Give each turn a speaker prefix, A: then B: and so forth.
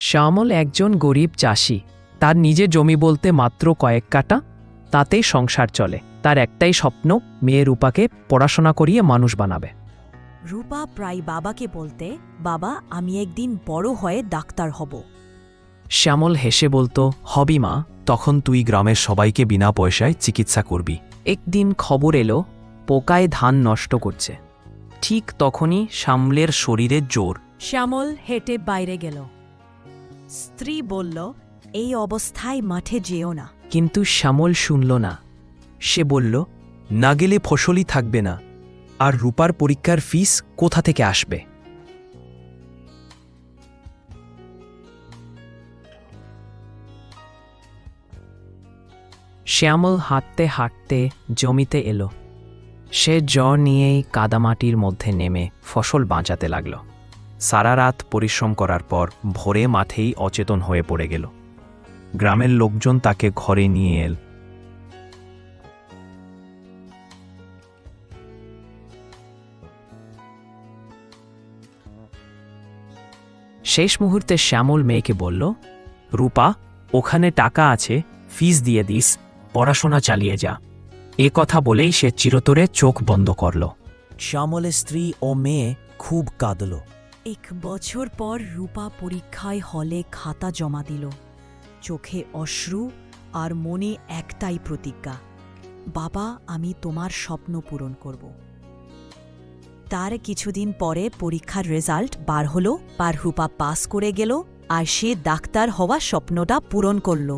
A: শ্যামল একজন গরিব চাষি। তার নিজের জমি বলতে মাত্র কয়েক কাঠা, তাতেই সংসার চলে। তার একটাই স্বপ্ন, মেয়ে রূপাকে পড়াশোনা করিয়ে মানুষ বানাবে।
B: রূপা প্রায় বাবাকে বলতে, বাবা আমি একদিন বড় হয়ে ডাক্তার হব।
A: শ্যামল হেসে বলতো, হবি মা, তখন তুই গ্রামের সবাইকে বিনা পয়সায় চিকিৎসা করবি। একদিন খবর এলো পোকায় ধান নষ্ট করছে। ঠিক তখনই শ্যামলের শরীরে জোর।
B: শ্যামল হেঁটে বাইরে গেল। স্ত্রী বলল, এই অবস্থায় মাঠে যেও না।
A: কিন্তু শ্যামল শুনল না। সে বলল, না গেলে ফসলই থাকবে না, আর রূপার পরীক্ষার ফিস কোথা থেকে আসবে? শ্যামল হাঁটতে হাঁটতে জমিতে এলো। সে জ্বর নিয়েই কাদামাটির মধ্যে নেমে ফসল বাঁচাতে লাগল। সারা রাত পরিশ্রম করার পর ভোরে মাঠেই অচেতন হয়ে পড়ে গেল। গ্রামের লোকজন তাকে ঘরে নিয়ে এল। শেষ মুহূর্তে শ্যামল মেয়েকে বলল, রূপা, ওখানে টাকা আছে, ফিস দিয়ে দিস, পড়াশোনা চালিয়ে যা। এ কথা বলেই সে চিরতরে চোখ বন্ধ করল।
C: শ্যামলের স্ত্রী ও মেয়ে খুব কাঁদল।
B: 1 বছর পর রূপা পরীক্ষায় হলে খাতা জমা দিল। চোখে অশ্রু আর মনে একটাই প্রতিজ্ঞা, বাবা আমি তোমার স্বপ্ন পূরণ করব। তার কিছুদিন পরে পরীক্ষার রেজাল্ট বার হলো, রূপা পাস করে গেল আর সে ডাক্তার হওয়ার স্বপ্নটা পূরণ করল।